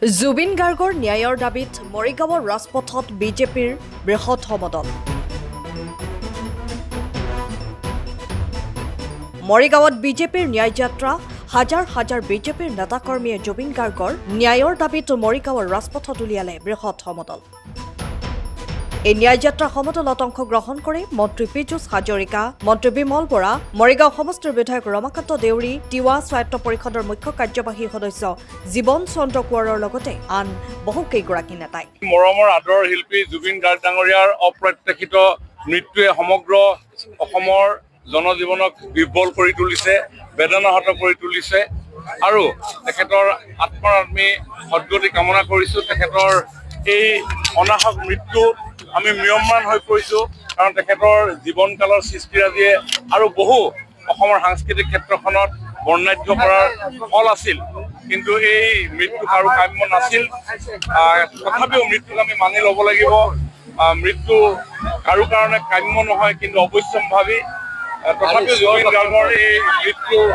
জুবিন গাৰ্গৰ ন্যায়ৰ দাবীত মৰিগাঁৱৰ ৰাজপথত বিজেপিৰ বৃহৎ সমদল। মৰিগাঁৱত বিজেপিৰ ন্যায় যাত্ৰা। হাজাৰ হাজাৰ বিজেপিৰ নেতাকৰ্মীয়ে জুবিন গাৰ্গৰ ন্যায়ৰ দাবীত মৰিগাঁৱৰ ৰাজপথত উলিয়ালে বৃহৎ সমদল। এই ন্যায় যাত্ৰা সমদলত অংশগ্ৰহণ কৰি মন্ত্ৰী পীযুষ হাজৰিকা, মন্ত্ৰী বিমল বৰা, মৰিগাঁও সমষ্টিৰ বিধায়ক ৰমাকান্ত দেউৰী, তিৱা স্বায়ত্ত পৰিষদৰ মুখ্য কাৰ্যবাহী সদস্য জীৱন চন্দ্ৰ কোঁৱৰৰ লগতে আন বহুকেইগৰাকী নেতাই। মৰমৰ আদৰৰ শিল্পী জুবিন গাৰ্গ ডাঙৰীয়াৰ অপ্ৰত্যাশিত মৃত্যুৱে সমগ্ৰ অসমৰ জনজীৱনক বিহ্বল কৰি তুলিছে, বেদনাহত কৰি তুলিছে আৰু তেখেতৰ আত্মাৰ আমি সদ্গতি কামনা কৰিছোঁ। তেখেতৰ এই অনাহক মৃত্যু আমি ম্ৰিয়মান হৈ পৰিছোঁ, কাৰণ তেখেতৰ জীৱনকালৰ সৃষ্টিৰাজিয়ে আৰু বহু অসমৰ সাংস্কৃতিক ক্ষেত্ৰখনত বৰ্ণাঢ্য কৰাৰ ফল আছিল, কিন্তু এই মৃত্যু কাৰো কাম্য নাছিল। তথাপিও মৃত্যুক আমি মানি ল'ব লাগিব। মৃত্যু কাৰো কাৰণে কাম্য নহয়, কিন্তু অৱশ্যম্ভাৱী। তথাপিও জুবিন গাৰ্গৰ এই মৃত্যুৰ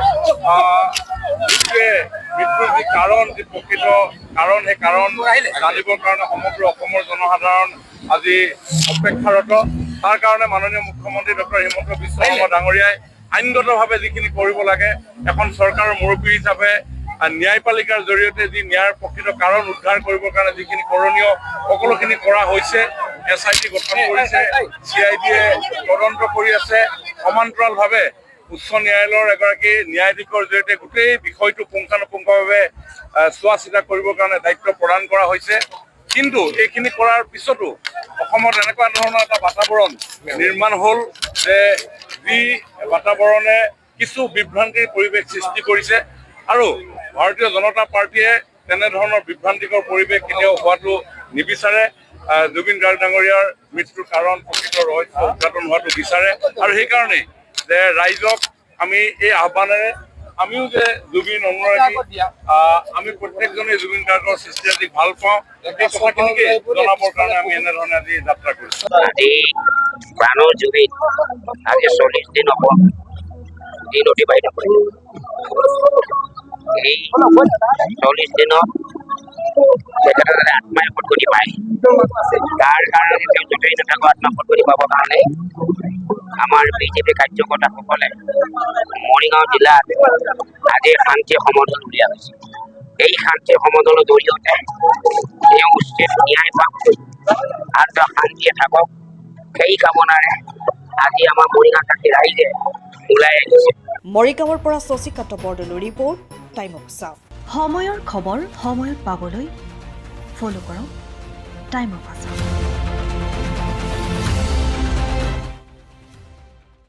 যি কাৰণ, যি প্ৰকৃত কাৰণ, সেই কাৰণ জানিবৰ কাৰণে সমগ্ৰ অসমৰ জনসাধাৰণ আজি অপেক্ষাৰত। তাৰ কাৰণে মাননীয় মুখ্যমন্ত্ৰী ডক্টৰ হিমন্ত বিশ্ব শৰ্মা ডাঙৰীয়াই আইনগতভাৱে যিখিনি কৰিব লাগে, এখন চৰকাৰৰ মুৰব্বী হিচাপে ন্যায়পালিকাৰ জৰিয়তে যি ন্যায়ৰ প্ৰকৃত কাৰণ উদ্ধাৰ কৰিবৰ কাৰণে যিখিনি কৰণীয় সকলোখিনি কৰা হৈছে। SIT গঠন কৰিছে, CIDয়ে তদন্ত কৰি আছে। সমান্তৰালভাৱে উচ্চ ন্যায়ালয়ৰ এগৰাকী ন্যায়াধীশৰ জৰিয়তে গোটেই বিষয়টো পুংখানুপুংখভাৱে চোৱা চিতা কৰিবৰ কাৰণে দায়িত্ব প্ৰদান কৰা হৈছে। কিন্তু এইখিনি কৰাৰ পিছতো অসমত এনেকুৱা ধৰণৰ এটা বাতাবৰণ নিৰ্মাণ হ'ল যে যি বাতাবৰণে কিছু বিভ্ৰান্তিৰ পৰিৱেশ সৃষ্টি কৰিছে, আৰু ভাৰতীয় জনতা পাৰ্টীয়ে তেনেধৰণৰ বিভ্ৰান্তিকৰ পৰিৱেশ কেতিয়াও হোৱাটো নিবিচাৰে। জুবিন গাৰ্গ ডাঙৰীয়াৰ মৃত্যুৰ কাৰণ প্ৰকৃত ৰহস্য উদঘাটন হোৱাটো বিচাৰে, আৰু সেইকাৰণেই যে ৰাইজক আমি এই আহ্বানেৰে, আমিও যে জুবিন অনুৰাগী, আমি প্ৰত্যেকজনেই জুবিন গাৰ্গৰ সৃষ্টিৰাজিক ভাল পাওঁ, এই কথাখিনিকে জনাবৰ কাৰণে আমি এনেধৰণে আজি যাত্ৰা কৰিছোঁ। আজি প্ৰাণৰ জুবিন আজি 40 দিন দিন অতিবাহিত কৰিলে। এই 40 দিনত তেখেতে যাতে আত্মাই সদ্গতি পায়, তাৰ কাৰণে তেওঁ য'তেই নাথাকক আত্মা সদ্গতি পাবৰ কাৰণে আমাৰ বিজেপি কাৰ্যকৰ্তাসকলে মৰিগাঁও জিলাত আজি শান্তি সমদল উলিওৱা হৈছে। এই শান্তি সমদলৰ জৰিয়তে তেওঁ উচিত ন্যায় পাওক আৰু তেওঁ শান্তিয়ে থাকক, সেই কামনাৰে আজি আমাৰ মৰিগাঁওবাসী ৰাইজে ওলাই আহিছে। মৰিগাঁৱৰ পৰা শশীকান্ত বৰদলৈৰ ৰিপৰ্ট, টাইম অফ চাউথ। সময়ৰ খবৰ সময়ত পাবলৈ ফ'ল' কৰক টাইম অফ চাউথ।